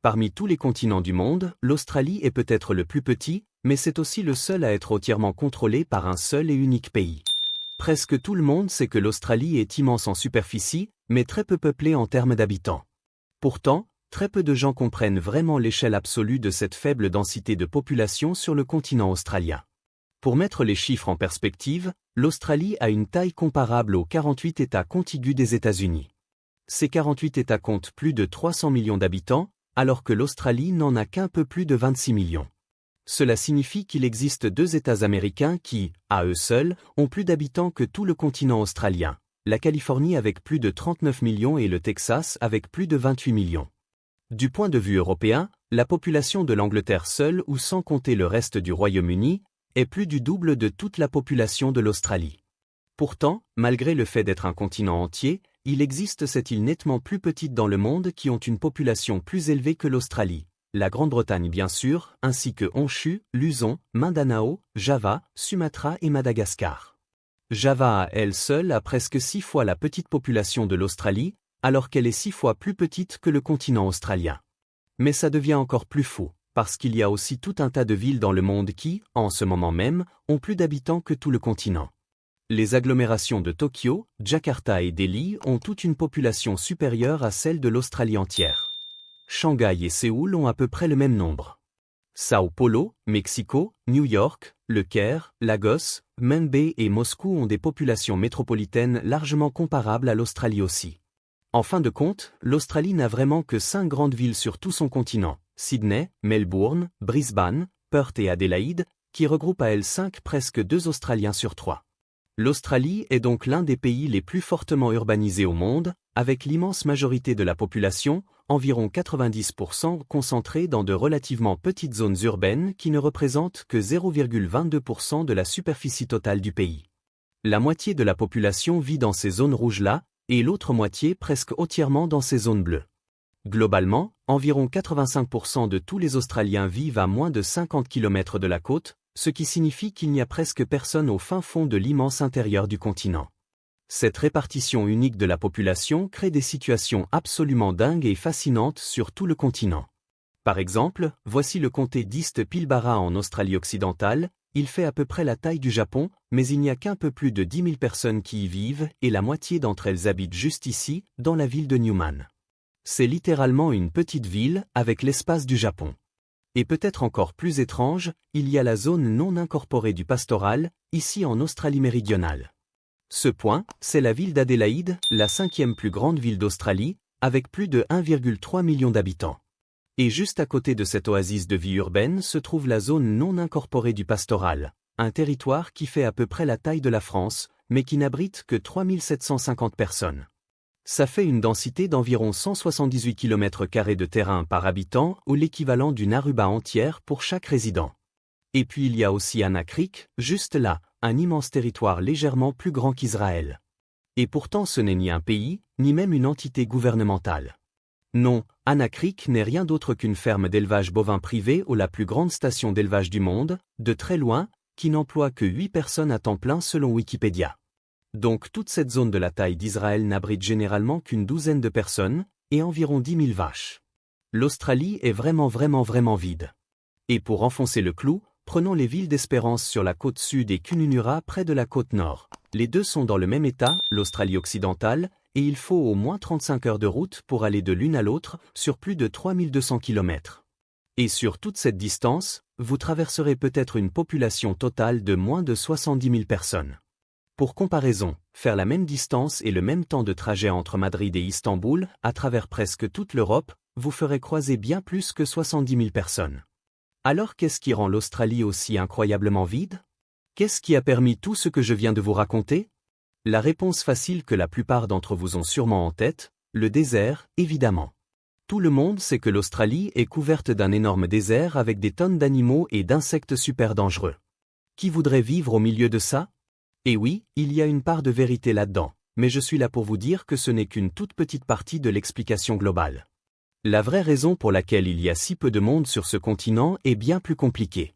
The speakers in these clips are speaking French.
Parmi tous les continents du monde, l'Australie est peut-être le plus petit, mais c'est aussi le seul à être entièrement contrôlé par un seul et unique pays. Presque tout le monde sait que l'Australie est immense en superficie, mais très peu peuplée en termes d'habitants. Pourtant, très peu de gens comprennent vraiment l'échelle absolue de cette faible densité de population sur le continent australien. Pour mettre les chiffres en perspective, l'Australie a une taille comparable aux 48 États contigus des États-Unis. Ces 48 États comptent plus de 300 millions d'habitants, alors que l'Australie n'en a qu'un peu plus de 26 millions. Cela signifie qu'il existe 2 États américains qui, à eux seuls, ont plus d'habitants que tout le continent australien, la Californie avec plus de 39 millions et le Texas avec plus de 28 millions. Du point de vue européen, la population de l'Angleterre seule ou sans compter le reste du Royaume-Uni, est plus du double de toute la population de l'Australie. Pourtant, malgré le fait d'être un continent entier, il existe 7 îles nettement plus petites dans le monde qui ont une population plus élevée que l'Australie. La Grande-Bretagne bien sûr, ainsi que Honshu, Luzon, Mindanao, Java, Sumatra et Madagascar. Java à elle seule a presque 6 fois la petite population de l'Australie, alors qu'elle est 6 fois plus petite que le continent australien. Mais ça devient encore plus fou, parce qu'il y a aussi tout un tas de villes dans le monde qui, en ce moment même, ont plus d'habitants que tout le continent. Les agglomérations de Tokyo, Jakarta et Delhi ont toute une population supérieure à celle de l'Australie entière. Shanghai et Séoul ont à peu près le même nombre. Sao Paulo, Mexico, New York, Le Caire, Lagos, Mumbai et Moscou ont des populations métropolitaines largement comparables à l'Australie aussi. En fin de compte, l'Australie n'a vraiment que 5 grandes villes sur tout son continent, Sydney, Melbourne, Brisbane, Perth et Adélaïde, qui regroupent à elles 5 presque 2 Australiens sur 3. L'Australie est donc l'un des pays les plus fortement urbanisés au monde, avec l'immense majorité de la population, environ 90% concentrée dans de relativement petites zones urbaines qui ne représentent que 0,22% de la superficie totale du pays. La moitié de la population vit dans ces zones rouges-là, et l'autre moitié presque entièrement dans ces zones bleues. Globalement, environ 85% de tous les Australiens vivent à moins de 50 km de la côte, ce qui signifie qu'il n'y a presque personne au fin fond de l'immense intérieur du continent. Cette répartition unique de la population crée des situations absolument dingues et fascinantes sur tout le continent. Par exemple, voici le comté d'East Pilbara en Australie-Occidentale, il fait à peu près la taille du Japon, mais il n'y a qu'un peu plus de 10 000 personnes qui y vivent et la moitié d'entre elles habitent juste ici, dans la ville de Newman. C'est littéralement une petite ville avec l'espace du Japon. Et peut-être encore plus étrange, il y a la zone non incorporée du pastoral, ici en Australie méridionale. Ce point, c'est la ville d'Adélaïde, la 5e plus grande ville d'Australie, avec plus de 1,3 million d'habitants. Et juste à côté de cette oasis de vie urbaine se trouve la zone non incorporée du pastoral, un territoire qui fait à peu près la taille de la France, mais qui n'abrite que 3750 personnes. Ça fait une densité d'environ 178 km² de terrain par habitant ou l'équivalent d'une Aruba entière pour chaque résident. Et puis il y a aussi Anna Creek, juste là, un immense territoire légèrement plus grand qu'Israël. Et pourtant ce n'est ni un pays, ni même une entité gouvernementale. Non, Anna Creek n'est rien d'autre qu'une ferme d'élevage bovin privée ou la plus grande station d'élevage du monde, de très loin, qui n'emploie que 8 personnes à temps plein selon Wikipédia. Donc toute cette zone de la taille d'Israël n'abrite généralement qu'une douzaine de personnes, et environ 10 000 vaches. L'Australie est vraiment vide. Et pour enfoncer le clou, prenons les villes d'Espérance sur la côte sud et Kununurra près de la côte nord. Les deux sont dans le même état, l'Australie occidentale, et il faut au moins 35 heures de route pour aller de l'une à l'autre, sur plus de 3200 km. Et sur toute cette distance, vous traverserez peut-être une population totale de moins de 70 000 personnes. Pour comparaison, faire la même distance et le même temps de trajet entre Madrid et Istanbul, à travers presque toute l'Europe, vous ferait croiser bien plus que 70 000 personnes. Alors qu'est-ce qui rend l'Australie aussi incroyablement vide? Qu'est-ce qui a permis tout ce que je viens de vous raconter? La réponse facile que la plupart d'entre vous ont sûrement en tête, le désert, évidemment. Tout le monde sait que l'Australie est couverte d'un énorme désert avec des tonnes d'animaux et d'insectes super dangereux. Qui voudrait vivre au milieu de ça? Et oui, il y a une part de vérité là-dedans, mais je suis là pour vous dire que ce n'est qu'une toute petite partie de l'explication globale. La vraie raison pour laquelle il y a si peu de monde sur ce continent est bien plus compliquée.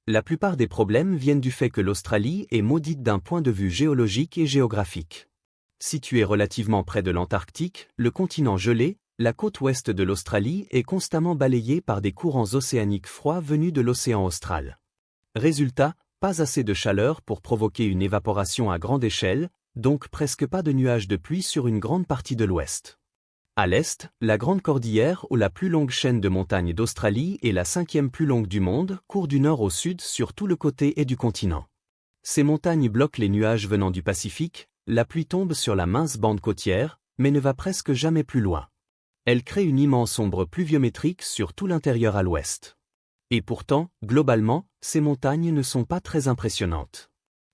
La plupart des problèmes viennent du fait que l'Australie est maudite d'un point de vue géologique et géographique. Située relativement près de l'Antarctique, le continent gelé, la côte ouest de l'Australie est constamment balayée par des courants océaniques froids venus de l'océan austral. Résultat, pas assez de chaleur pour provoquer une évaporation à grande échelle, donc presque pas de nuages de pluie sur une grande partie de l'ouest. À l'est, la Grande Cordillère ou la plus longue chaîne de montagnes d'Australie et la 5e plus longue du monde court du nord au sud sur tout le côté et du continent. Ces montagnes bloquent les nuages venant du Pacifique, la pluie tombe sur la mince bande côtière, mais ne va presque jamais plus loin. Elle crée une immense ombre pluviométrique sur tout l'intérieur à l'ouest. Et pourtant, globalement, ces montagnes ne sont pas très impressionnantes.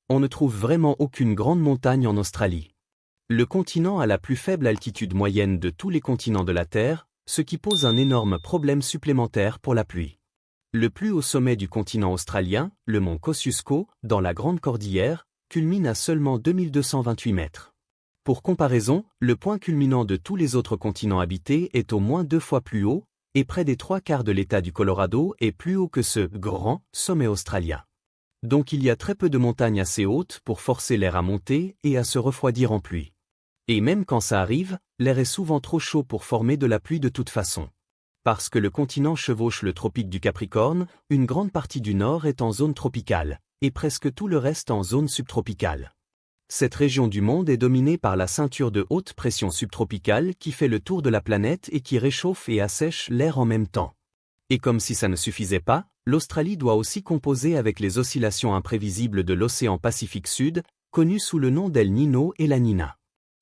On ne trouve vraiment aucune grande montagne en Australie. Le continent a la plus faible altitude moyenne de tous les continents de la Terre, ce qui pose un énorme problème supplémentaire pour la pluie. Le plus haut sommet du continent australien, le mont Kosciuszko, dans la Grande Cordillère, culmine à seulement 2228 mètres. Pour comparaison, le point culminant de tous les autres continents habités est au moins 2 fois plus haut, et près des 3/4 de l'État du Colorado est plus haut que ce grand sommet australien. Donc il y a très peu de montagnes assez hautes pour forcer l'air à monter et à se refroidir en pluie. Et même quand ça arrive, l'air est souvent trop chaud pour former de la pluie de toute façon. Parce que le continent chevauche le tropique du Capricorne, une grande partie du nord est en zone tropicale, et presque tout le reste en zone subtropicale. Cette région du monde est dominée par la ceinture de haute pression subtropicale qui fait le tour de la planète et qui réchauffe et assèche l'air en même temps. Et comme si ça ne suffisait pas, l'Australie doit aussi composer avec les oscillations imprévisibles de l'océan Pacifique Sud, connues sous le nom d'El Niño et La Nina.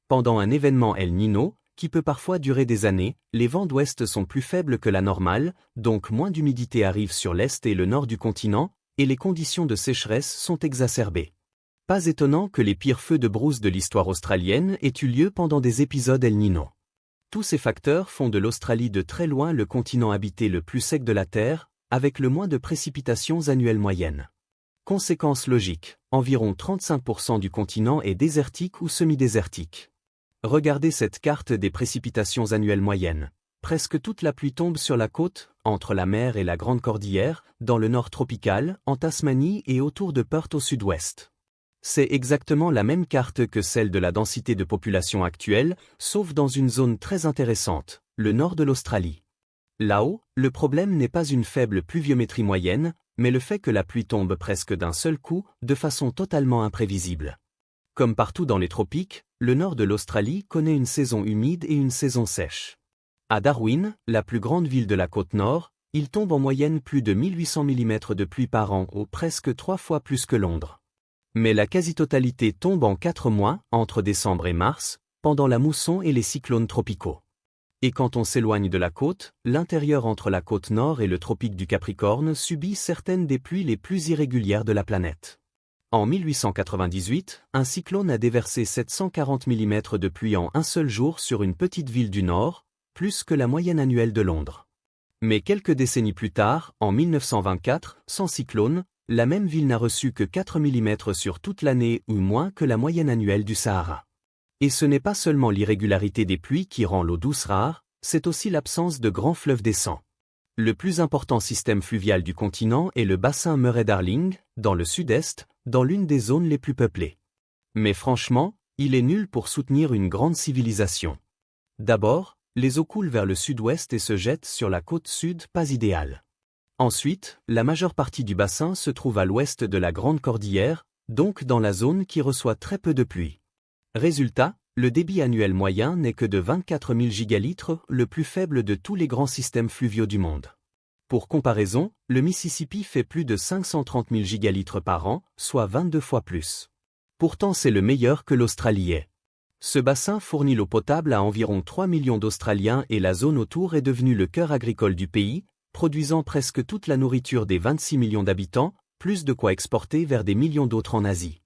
Pendant un événement El Niño, qui peut parfois durer des années, les vents d'ouest sont plus faibles que la normale, donc moins d'humidité arrive sur l'est et le nord du continent, et les conditions de sécheresse sont exacerbées. Pas étonnant que les pires feux de brousse de l'histoire australienne aient eu lieu pendant des épisodes El Niño. Tous ces facteurs font de l'Australie de très loin le continent habité le plus sec de la Terre, avec le moins de précipitations annuelles moyennes. Conséquence logique, environ 35% du continent est désertique ou semi-désertique. Regardez cette carte des précipitations annuelles moyennes. Presque toute la pluie tombe sur la côte, entre la mer et la Grande Cordillère, dans le nord tropical, en Tasmanie et autour de Perth au sud-ouest. C'est exactement la même carte que celle de la densité de population actuelle, sauf dans une zone très intéressante, le nord de l'Australie. Là-haut, le problème n'est pas une faible pluviométrie moyenne, mais le fait que la pluie tombe presque d'un seul coup, de façon totalement imprévisible. Comme partout dans les tropiques, le nord de l'Australie connaît une saison humide et une saison sèche. À Darwin, la plus grande ville de la côte nord, il tombe en moyenne plus de 1800 mm de pluie par an, ou presque 3 fois plus que Londres. Mais la quasi-totalité tombe en 4 mois, entre décembre et mars, pendant la mousson et les cyclones tropicaux. Et quand on s'éloigne de la côte, l'intérieur entre la côte nord et le tropique du Capricorne subit certaines des pluies les plus irrégulières de la planète. En 1898, un cyclone a déversé 740 mm de pluie en un seul jour sur une petite ville du Nord, plus que la moyenne annuelle de Londres. Mais quelques décennies plus tard, en 1924, sans cyclone, la même ville n'a reçu que 4 mm sur toute l'année ou moins que la moyenne annuelle du Sahara. Et ce n'est pas seulement l'irrégularité des pluies qui rend l'eau douce rare, c'est aussi l'absence de grands fleuves décents. Le plus important système fluvial du continent est le bassin Murray-Darling, dans le sud-est, dans l'une des zones les plus peuplées. Mais franchement, il est nul pour soutenir une grande civilisation. D'abord, les eaux coulent vers le sud-ouest et se jettent sur la côte sud, pas idéale. Ensuite, la majeure partie du bassin se trouve à l'ouest de la Grande Cordillère, donc dans la zone qui reçoit très peu de pluie. Résultat, le débit annuel moyen n'est que de 24 000 gigalitres, le plus faible de tous les grands systèmes fluviaux du monde. Pour comparaison, le Mississippi fait plus de 530 000 gigalitres par an, soit 22 fois plus. Pourtant c'est le meilleur que l'Australie ait. Ce bassin fournit l'eau potable à environ 3 millions d'Australiens et la zone autour est devenue le cœur agricole du pays, produisant presque toute la nourriture des 26 millions d'habitants, plus de quoi exporter vers des millions d'autres en Asie.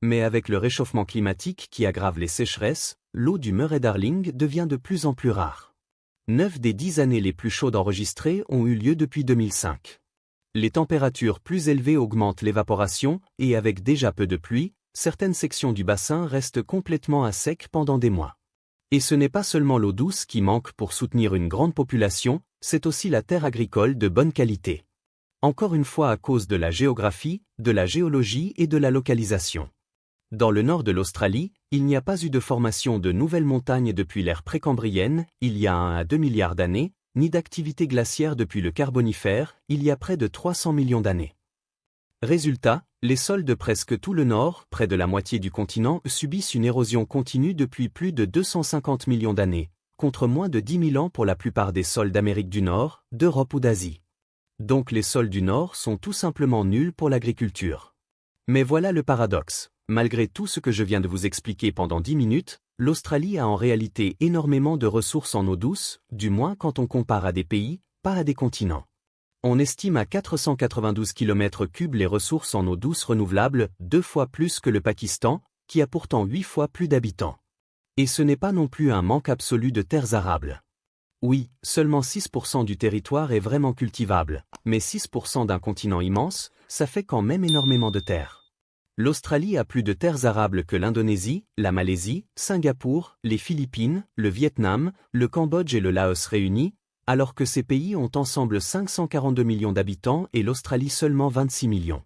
Mais avec le réchauffement climatique qui aggrave les sécheresses, l'eau du Murray-Darling devient de plus en plus rare. 9 des 10 années les plus chaudes enregistrées ont eu lieu depuis 2005. Les températures plus élevées augmentent l'évaporation, et avec déjà peu de pluie, certaines sections du bassin restent complètement à sec pendant des mois. Et ce n'est pas seulement l'eau douce qui manque pour soutenir une grande population, c'est aussi la terre agricole de bonne qualité. Encore une fois à cause de la géographie, de la géologie et de la localisation. Dans le nord de l'Australie, il n'y a pas eu de formation de nouvelles montagnes depuis l'ère précambrienne, il y a 1 à 2 milliards d'années, ni d'activité glaciaire depuis le Carbonifère, il y a près de 300 millions d'années. Résultat, les sols de presque tout le nord, près de la moitié du continent, subissent une érosion continue depuis plus de 250 millions d'années, contre moins de 10 000 ans pour la plupart des sols d'Amérique du Nord, d'Europe ou d'Asie. Donc les sols du Nord sont tout simplement nuls pour l'agriculture. Mais voilà le paradoxe. Malgré tout ce que je viens de vous expliquer pendant 10 minutes, l'Australie a en réalité énormément de ressources en eau douce, du moins quand on compare à des pays, pas à des continents. On estime à 492 km3 les ressources en eau douce renouvelable, 2 fois plus que le Pakistan, qui a pourtant 8 fois plus d'habitants. Et ce n'est pas non plus un manque absolu de terres arables. Oui, seulement 6% du territoire est vraiment cultivable, mais 6% d'un continent immense, ça fait quand même énormément de terres. L'Australie a plus de terres arables que l'Indonésie, la Malaisie, Singapour, les Philippines, le Vietnam, le Cambodge et le Laos réunis, alors que ces pays ont ensemble 542 millions d'habitants et l'Australie seulement 26 millions.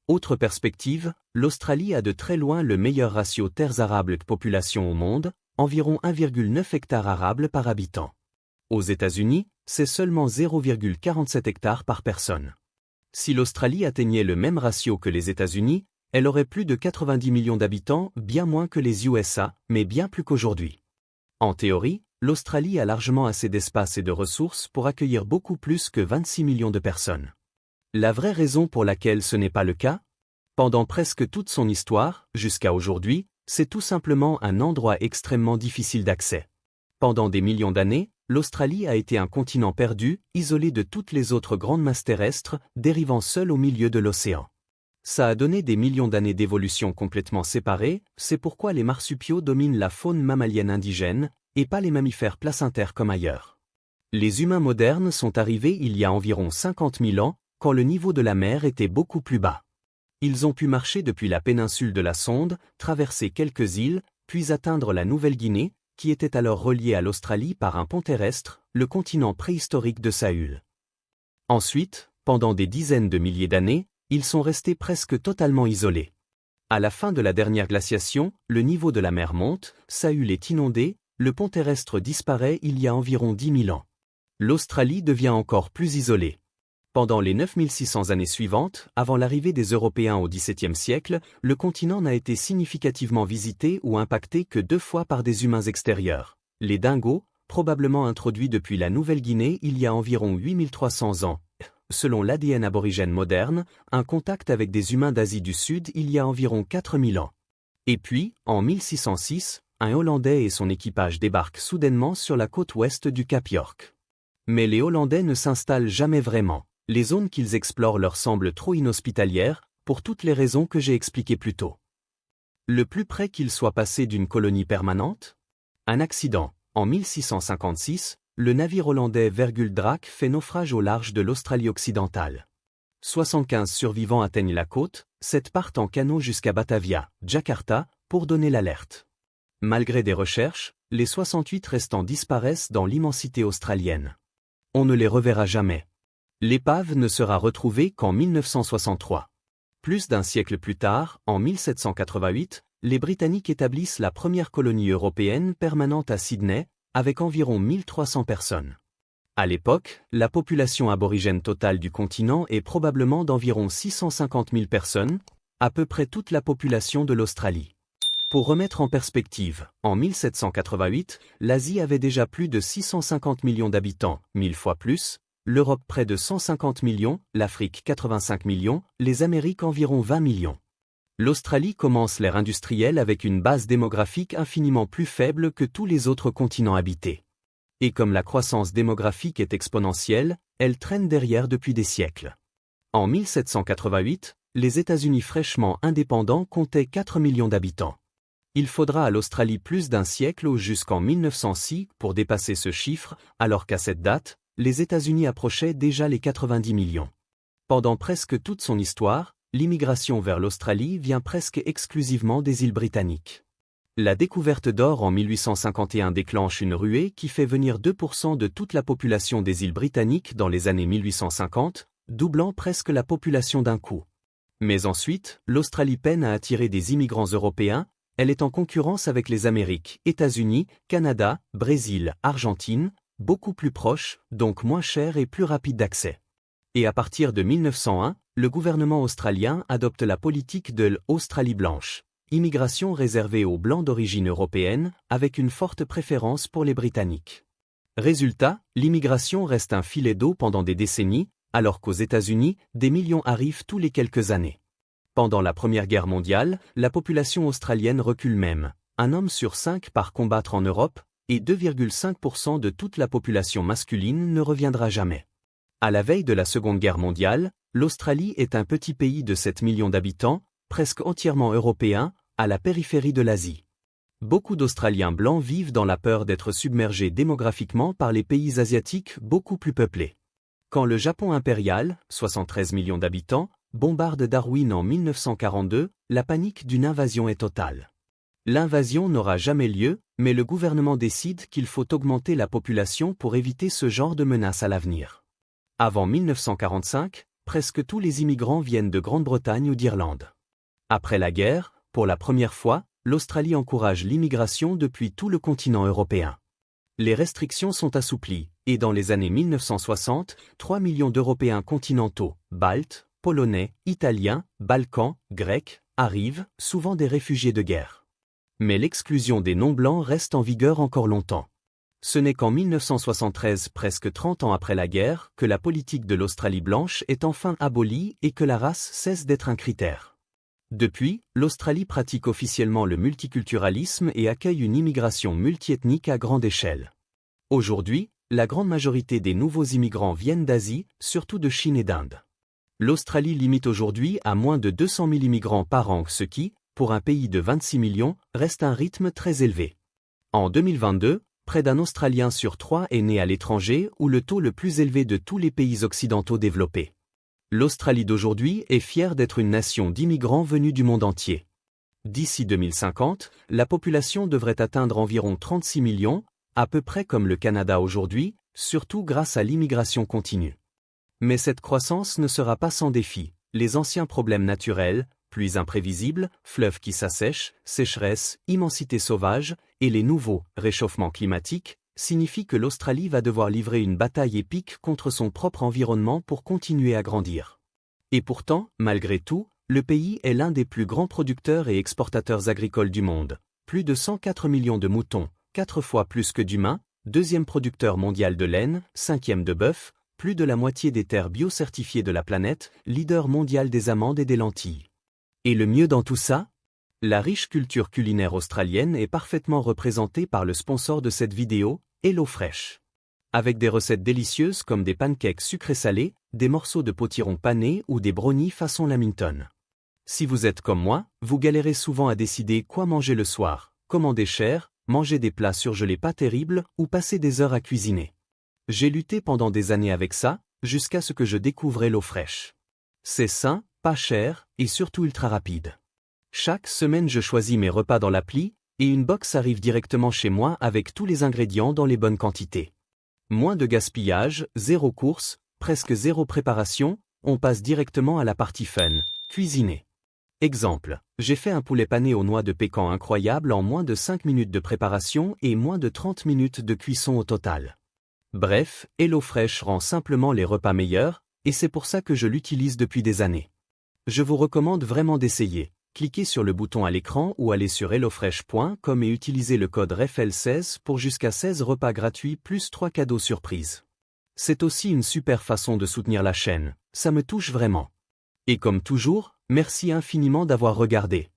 Autre perspective, l'Australie a de très loin le meilleur ratio terres arables que population au monde, environ 1,9 hectares arables par habitant. Aux États-Unis, c'est seulement 0,47 hectares par personne. Si l'Australie atteignait le même ratio que les États-Unis, elle aurait plus de 90 millions d'habitants, bien moins que les USA, mais bien plus qu'aujourd'hui. En théorie, l'Australie a largement assez d'espace et de ressources pour accueillir beaucoup plus que 26 millions de personnes. La vraie raison pour laquelle ce n'est pas le cas? Pendant presque toute son histoire, jusqu'à aujourd'hui, c'est tout simplement un endroit extrêmement difficile d'accès. Pendant des millions d'années, l'Australie a été un continent perdu, isolé de toutes les autres grandes masses terrestres, dérivant seul au milieu de l'océan. Ça a donné des millions d'années d'évolution complètement séparées, c'est pourquoi les marsupiaux dominent la faune mammalienne indigène, et pas les mammifères placentaires comme ailleurs. Les humains modernes sont arrivés il y a environ 50 000 ans, quand le niveau de la mer était beaucoup plus bas. Ils ont pu marcher depuis la péninsule de la Sonde, traverser quelques îles, puis atteindre la Nouvelle-Guinée, qui était alors reliée à l'Australie par un pont terrestre, le continent préhistorique de Saül. Ensuite, pendant des dizaines de milliers d'années, ils sont restés presque totalement isolés. À la fin de la dernière glaciation, le niveau de la mer monte, Saül est inondé, le pont terrestre disparaît il y a environ 10 000 ans. L'Australie devient encore plus isolée. Pendant les 9600 années suivantes, avant l'arrivée des Européens au XVIIe siècle, le continent n'a été significativement visité ou impacté que 2 fois par des humains extérieurs. Les dingos, probablement introduits depuis la Nouvelle-Guinée il y a environ 8300 ans. Selon l'ADN aborigène moderne, un contact avec des humains d'Asie du Sud il y a environ 4000 ans. Et puis, en 1606, un Hollandais et son équipage débarquent soudainement sur la côte ouest du Cap York. Mais les Hollandais ne s'installent jamais vraiment. Les zones qu'ils explorent leur semblent trop inhospitalières, pour toutes les raisons que j'ai expliquées plus tôt. Le plus près qu'ils soient passés d'une colonie permanente? Un accident. En 1656, le navire hollandais Verguldraak fait naufrage au large de l'Australie occidentale. 75 survivants atteignent la côte, 7 partent en canot jusqu'à Batavia, Jakarta, pour donner l'alerte. Malgré des recherches, les 68 restants disparaissent dans l'immensité australienne. On ne les reverra jamais. L'épave ne sera retrouvée qu'en 1963. Plus d'un siècle plus tard, en 1788, les Britanniques établissent la première colonie européenne permanente à Sydney, avec environ 1300 personnes. À l'époque, la population aborigène totale du continent est probablement d'environ 650 000 personnes, à peu près toute la population de l'Australie. Pour remettre en perspective, en 1788, l'Asie avait déjà plus de 650 millions d'habitants, 1000 fois plus, l'Europe près de 150 millions, l'Afrique 85 millions, les Amériques environ 20 millions. L'Australie commence l'ère industrielle avec une base démographique infiniment plus faible que tous les autres continents habités. Et comme la croissance démographique est exponentielle, elle traîne derrière depuis des siècles. En 1788, les États-Unis fraîchement indépendants comptaient 4 millions d'habitants. Il faudra à l'Australie plus d'un siècle ou jusqu'en 1906 pour dépasser ce chiffre, alors qu'à cette date, les États-Unis approchaient déjà les 90 millions. Pendant presque toute son histoire, l'immigration vers l'Australie vient presque exclusivement des îles britanniques. La découverte d'or en 1851 déclenche une ruée qui fait venir 2% de toute la population des îles britanniques dans les années 1850, doublant presque la population d'un coup. Mais ensuite, l'Australie peine à attirer des immigrants européens, elle est en concurrence avec les Amériques, États-Unis, Canada, Brésil, Argentine, beaucoup plus proches, donc moins chers et plus rapides d'accès. Et à partir de 1901, le gouvernement australien adopte la politique de l'Australie blanche, immigration réservée aux Blancs d'origine européenne, avec une forte préférence pour les Britanniques. Résultat, l'immigration reste un filet d'eau pendant des décennies, alors qu'aux États-Unis, des millions arrivent tous les quelques années. Pendant la Première Guerre mondiale, la population australienne recule même. Un homme sur 5 part combattre en Europe, et 2,5% de toute la population masculine ne reviendra jamais. À la veille de la Seconde Guerre mondiale, l'Australie est un petit pays de 7 millions d'habitants, presque entièrement européen, à la périphérie de l'Asie. Beaucoup d'Australiens blancs vivent dans la peur d'être submergés démographiquement par les pays asiatiques beaucoup plus peuplés. Quand le Japon impérial, 73 millions d'habitants, bombarde Darwin en 1942, la panique d'une invasion est totale. L'invasion n'aura jamais lieu, mais le gouvernement décide qu'il faut augmenter la population pour éviter ce genre de menace à l'avenir. Avant 1945, presque tous les immigrants viennent de Grande-Bretagne ou d'Irlande. Après la guerre, pour la première fois, l'Australie encourage l'immigration depuis tout le continent européen. Les restrictions sont assouplies, et dans les années 1960, 3 millions d'Européens continentaux, baltes, polonais, italiens, balkans, grecs, arrivent, souvent des réfugiés de guerre. Mais l'exclusion des non-blancs reste en vigueur encore longtemps. Ce n'est qu'en 1973, presque 30 ans après la guerre, que la politique de l'Australie blanche est enfin abolie et que la race cesse d'être un critère. Depuis, l'Australie pratique officiellement le multiculturalisme et accueille une immigration multiethnique à grande échelle. Aujourd'hui, la grande majorité des nouveaux immigrants viennent d'Asie, surtout de Chine et d'Inde. L'Australie limite aujourd'hui à moins de 200 000 immigrants par an, ce qui, pour un pays de 26 millions, reste un rythme très élevé. En 2022, près d'un Australien sur 3 est né à l'étranger ou le taux le plus élevé de tous les pays occidentaux développés. L'Australie d'aujourd'hui est fière d'être une nation d'immigrants venus du monde entier. D'ici 2050, la population devrait atteindre environ 36 millions, à peu près comme le Canada aujourd'hui, surtout grâce à l'immigration continue. Mais cette croissance ne sera pas sans défi. Les anciens problèmes naturels, pluies imprévisibles, fleuves qui s'assèchent, sécheresse, immensité sauvage, et les nouveaux, réchauffement climatique, signifient que l'Australie va devoir livrer une bataille épique contre son propre environnement pour continuer à grandir. Et pourtant, malgré tout, le pays est l'un des plus grands producteurs et exportateurs agricoles du monde. Plus de 104 millions de moutons, 4 fois plus que d'humains, deuxième producteur mondial de laine, cinquième de bœuf, plus de la moitié des terres biocertifiées de la planète, leader mondial des amandes et des lentilles. Et le mieux dans tout ça? La riche culture culinaire australienne est parfaitement représentée par le sponsor de cette vidéo, HelloFresh. Avec des recettes délicieuses comme des pancakes sucrés-salés, des morceaux de potiron panés ou des brownies façon Lamington. Si vous êtes comme moi, vous galérez souvent à décider quoi manger le soir, commander cher, manger des plats surgelés pas terribles ou passer des heures à cuisiner. J'ai lutté pendant des années avec ça, jusqu'à ce que je découvre HelloFresh. C'est sain, pas cher, et surtout ultra rapide. Chaque semaine je choisis mes repas dans l'appli, et une box arrive directement chez moi avec tous les ingrédients dans les bonnes quantités. Moins de gaspillage, zéro course, presque zéro préparation, on passe directement à la partie fun, cuisiner. Exemple, j'ai fait un poulet pané aux noix de pécan incroyable en moins de 5 minutes de préparation et moins de 30 minutes de cuisson au total. Bref, HelloFresh rend simplement les repas meilleurs, et c'est pour ça que je l'utilise depuis des années. Je vous recommande vraiment d'essayer. Cliquez sur le bouton à l'écran ou allez sur hellofresh.com et utilisez le code REFEL16 pour jusqu'à 16 repas gratuits plus 3 cadeaux surprises. C'est aussi une super façon de soutenir la chaîne, ça me touche vraiment. Et comme toujours, merci infiniment d'avoir regardé.